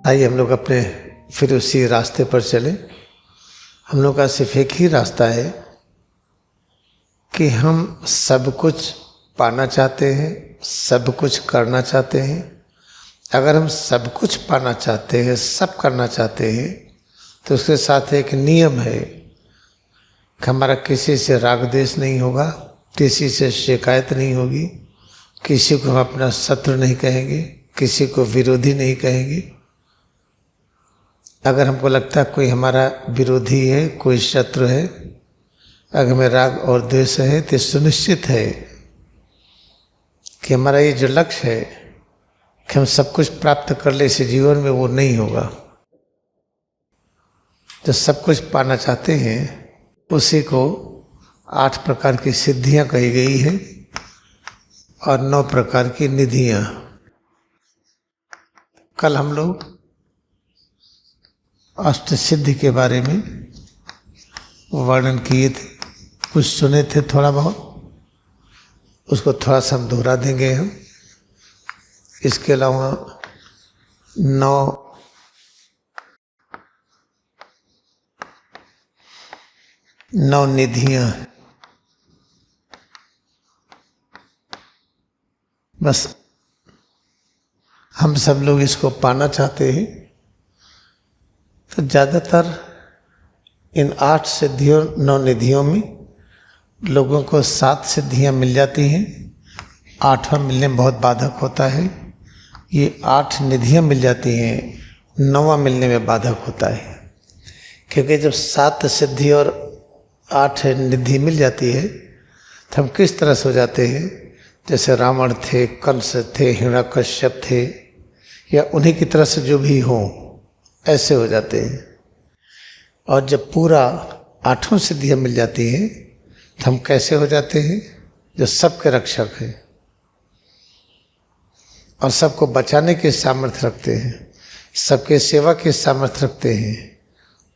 आइए हम लोग अपने फिर उसी रास्ते पर चले। हम लोग का सिर्फ एक ही रास्ता है कि हम सब कुछ पाना चाहते हैं, सब कुछ करना चाहते हैं। अगर हम सब कुछ पाना चाहते हैं, सब करना चाहते हैं, तो उसके साथ एक नियम है कि हमारा किसी से राग द्वेष नहीं होगा, किसी से शिकायत नहीं होगी, किसी को हम अपना शत्रु नहीं कहेंगे, किसी को विरोधी नहीं कहेंगे। अगर हमको लगता है कोई हमारा विरोधी है, कोई शत्रु है, अगर हमें राग और द्वेष है, तो सुनिश्चित है कि हमारा ये जो लक्ष्य है कि हम सब कुछ प्राप्त कर ले इस जीवन में, वो नहीं होगा। जो सब कुछ पाना चाहते हैं उसी को 8 प्रकार की सिद्धियां कही गई है और 9 प्रकार की निधियां। कल हम लोग अष्ट सिद्धि के बारे में वर्णन किए थे, कुछ सुने थे थोड़ा बहुत, उसको थोड़ा सा हम दोहरा देंगे हम। इसके अलावा 9 निधियां, बस हम सब लोग इसको पाना चाहते हैं। तो ज़्यादातर इन 8 सिद्धियों 9 निधियों में लोगों को 7 सिद्धियां मिल जाती हैं, 8वां मिलने में बहुत बाधक होता है। ये 8 निधियां मिल जाती हैं, 9वां मिलने में बाधक होता है। क्योंकि जब 7 सिद्धि और 8 निधि मिल जाती है तो हम किस तरह से हो जाते हैं, जैसे रावण थे, कंस थे, हिरण्यकश्यप थे, या उन्हीं की तरह से जो भी हों, ऐसे हो जाते हैं। और जब पूरा 8 सिद्धियां मिल जाती हैं तो हम कैसे हो जाते हैं, जो सबके रक्षक हैं और सबको बचाने के सामर्थ्य रखते हैं, सबके सेवा के सामर्थ्य रखते हैं,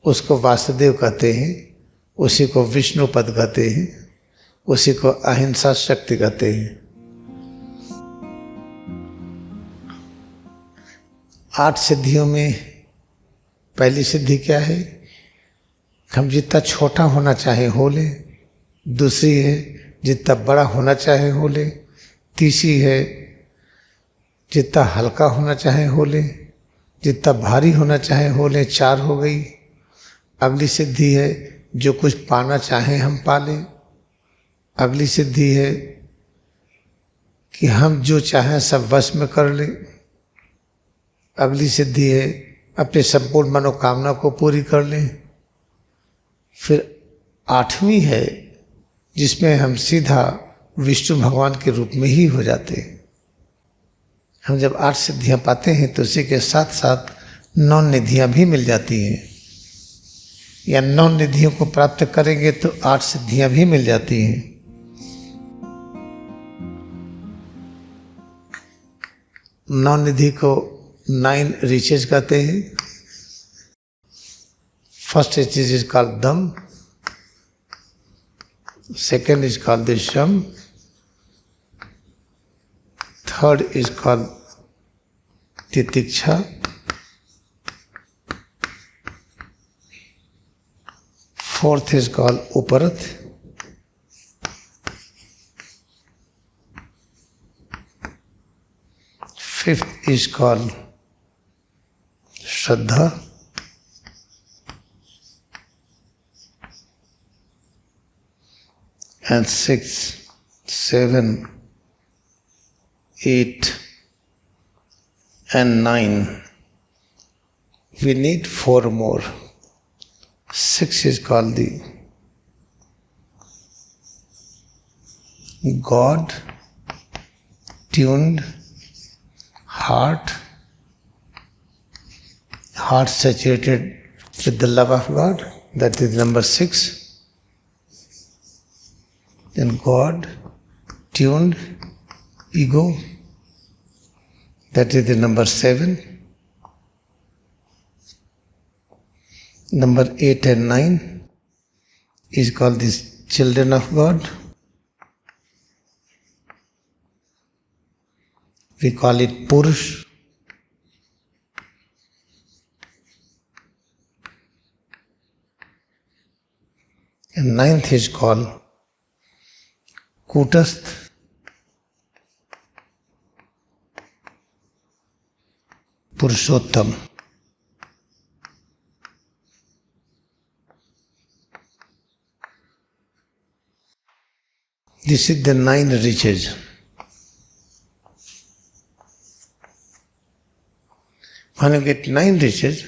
उसको वासुदेव कहते हैं, उसी को विष्णु पद कहते हैं, उसी को अहिंसा शक्ति कहते हैं। 8 सिद्धियों में पहली सिद्धि क्या है, हम जितना छोटा होना चाहे हो ले। दूसरी है जितना बड़ा होना चाहे हो ले। तीसरी है जितना हल्का होना चाहे हो ले, जितना भारी होना चाहे हो ले। 4 हो गई। अगली सिद्धि है जो कुछ पाना चाहे हम पा लें। अगली सिद्धि है कि हम जो चाहें सब वश में कर लें। अगली सिद्धि है अपनी संपूर्ण मनोकामना को पूरी कर लें। फिर 8वीं है जिसमें हम सीधा विष्णु भगवान के रूप में ही हो जाते हैं। हम जब 8 सिद्धियां पाते हैं तो उसी के साथ साथ 9 निधियां भी मिल जाती हैं, या 9 निधियों को प्राप्त करेंगे तो 8 सिद्धियां भी मिल जाती हैं। नौ निधि को 9 रिचेज कहते हैं। फर्स्ट रिचेज इज कॉल्ड दम, सेकेंड इज कॉल्ड द शम, थर्ड इज कॉल्ड तितिक्षा, फोर्थ इज कॉल्ड उपरथ, फिफ्थ इज कॉल्ड श्रद्धा, and 6, 7, 8 and 9. We need 4 more. 6 is called the God tuned heart, heart saturated with the love of God. That is number 6. Then God tuned ego, that is the number 7. Number 8 and 9 is called the children of God. We call it Purush. And ninth is called Kutastha Purushottam. This is the 9 riches. When you get 9 riches,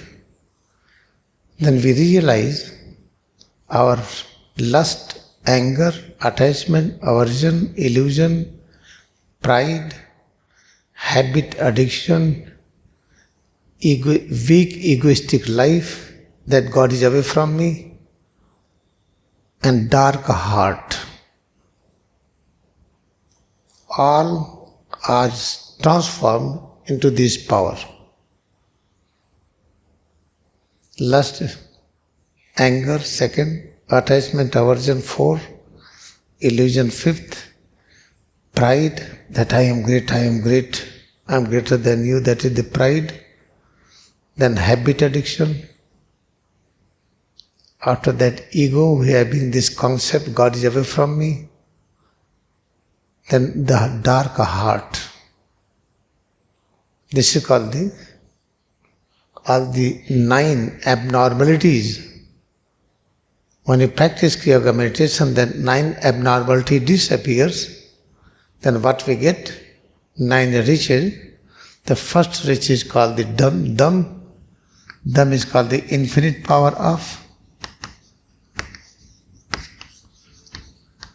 then we realize our lust, anger, attachment, aversion, illusion, pride, habit, addiction, weak egoistic life, that God is away from me, and dark heart, all are transformed into this power. Lust, anger, second, attachment, aversion, 4, illusion, 5th, pride, that I am great, I am greater than you, that is the pride. Then habit addiction. After that, ego, we have been this concept, God is away from me. Then the dark heart. This is called all the 9 abnormalities. When you practice Kriya Yoga meditation, then 9 abnormality disappears. Then what we get? 9 riches. The first rich is called the Dham. Dham is called the infinite power of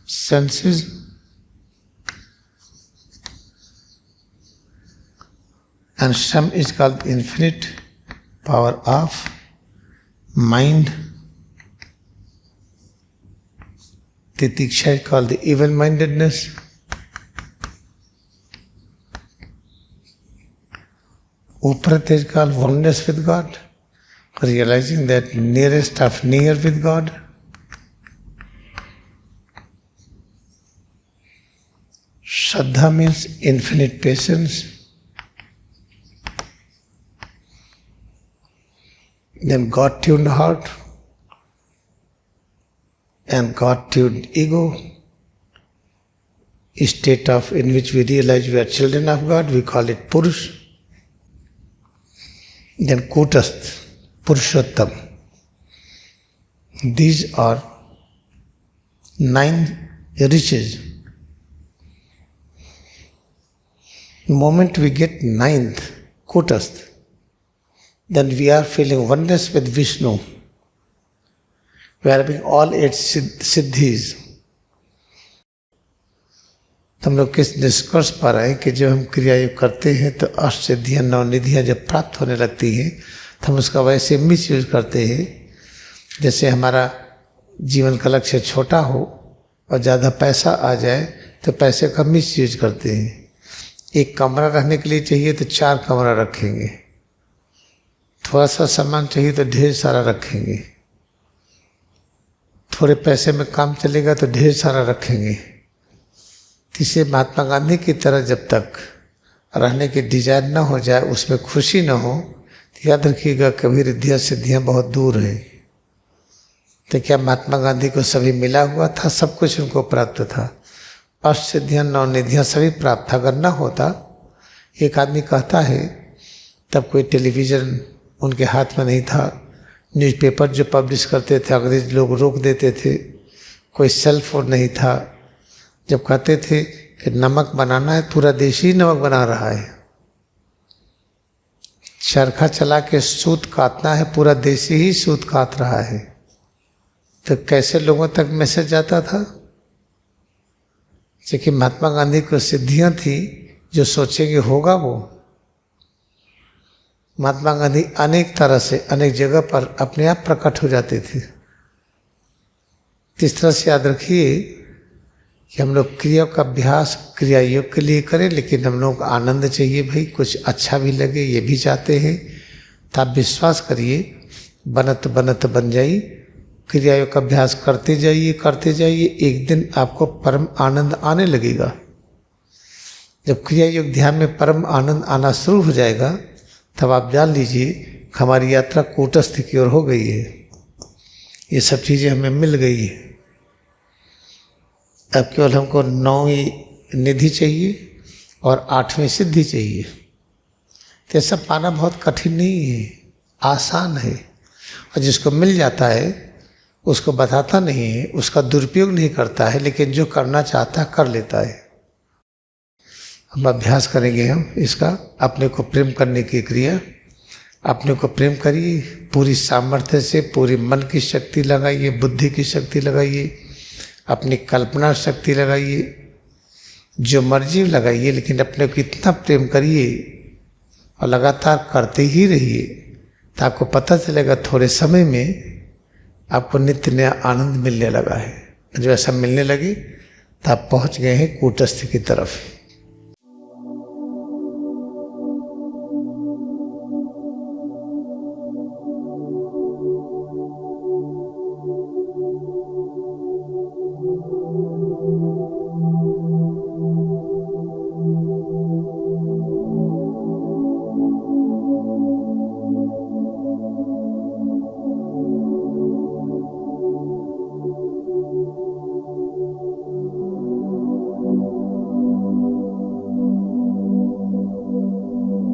senses. And Sham is called infinite power of mind. Titiksha is called the evil-mindedness. Uprat is called oneness with God, realizing that nearest of near with God. Shraddha means infinite patience. Then God-tuned heart and God-tuned ego, a state in which we realize we are children of God, we call it Purush. Then Kutastha, Purushottam. These are 9 riches. The moment we get 9th, Kutastha, then we are feeling oneness with Vishnu. We are having all 8 siddhis. हम लोग किस निष्कर्ष पर आए कि जब हम क्रिया योग करते हैं तो अष्ट सिद्धियाँ 9 निधियाँ जब प्राप्त होने लगती हैं तो हम उसका वैसे मिस यूज करते हैं जैसे हमारा जीवन का लक्ष्य छोटा हो और ज़्यादा पैसा आ जाए तो पैसे का मिस यूज करते हैं। एक कमरा रहने के लिए चाहिए तो 4 कमरा रखेंगे, थोड़ा सा सामान चाहिए तो ढेर सारा रखेंगे, थोड़े पैसे में काम चलेगा तो ढेर सारा रखेंगे। इसे महात्मा गांधी की तरह जब तक रहने की डिजाइन न हो जाए, उसमें खुशी न हो, तो याद रखिएगा कभी रिद्धियाँ सिद्धियाँ बहुत दूर है। तो क्या महात्मा गांधी को सभी मिला हुआ था? सब कुछ उनको प्राप्त था, अष्ट सिद्धियाँ 9 निधियाँ सभी प्राप्त था। अगर न होता, एक आदमी कहता है तब कोई टेलीविज़न उनके हाथ में नहीं था, न्यूज़पेपर जो पब्लिश करते थे अंग्रेज लोग रोक देते थे, कोई सेल फोन नहीं था। जब कहते थे कि नमक बनाना है, पूरा देश ही नमक बना रहा है, चरखा चला के सूत काटना है, पूरा देश ही सूत काट रहा है, तो कैसे लोगों तक मैसेज जाता था? क्योंकि महात्मा गांधी को सिद्धियां थी, जो सोचेंगे होगा वो। महात्मा गांधी अनेक तरह से अनेक जगह पर अपने आप प्रकट हो जाते थे। इस तरह से याद रखिए कि हम लोग क्रिया का अभ्यास क्रिया योग के लिए करें, लेकिन हम लोग आनंद चाहिए भाई, कुछ अच्छा भी लगे, ये भी चाहते हैं। तो आप विश्वास करिए, बनत बनत बन जाइए, क्रिया योग का अभ्यास करते जाइए, एक दिन आपको परम आनंद आने लगेगा। जब क्रिया योग ध्यान में परम आनंद आना शुरू हो जाएगा, तब आप जान लीजिए हमारी यात्रा कूटस्थ की ओर हो गई है, ये सब चीज़ें हमें मिल गई है। अब केवल हमको 9वीं निधि चाहिए और 8वीं सिद्धि चाहिए। तो ये सब पाना बहुत कठिन नहीं है, आसान है। और जिसको मिल जाता है उसको बताता नहीं है, उसका दुरुपयोग नहीं करता है, लेकिन जो करना चाहता है कर लेता है। हम अभ्यास करेंगे हम इसका, अपने को प्रेम करने की क्रिया। अपने को प्रेम करिए पूरी सामर्थ्य से, पूरी मन की शक्ति लगाइए, बुद्धि की शक्ति लगाइए, अपनी कल्पना शक्ति लगाइए, जो मर्जी लगाइए, लेकिन अपने को इतना प्रेम करिए और लगातार करते ही रहिए। तो आपको पता चलेगा थोड़े समय में आपको नित्य नया आनंद मिलने लगा है। जब ऐसा मिलने लगे तो आप पहुंच गए हैं कूटस्थ की तरफ।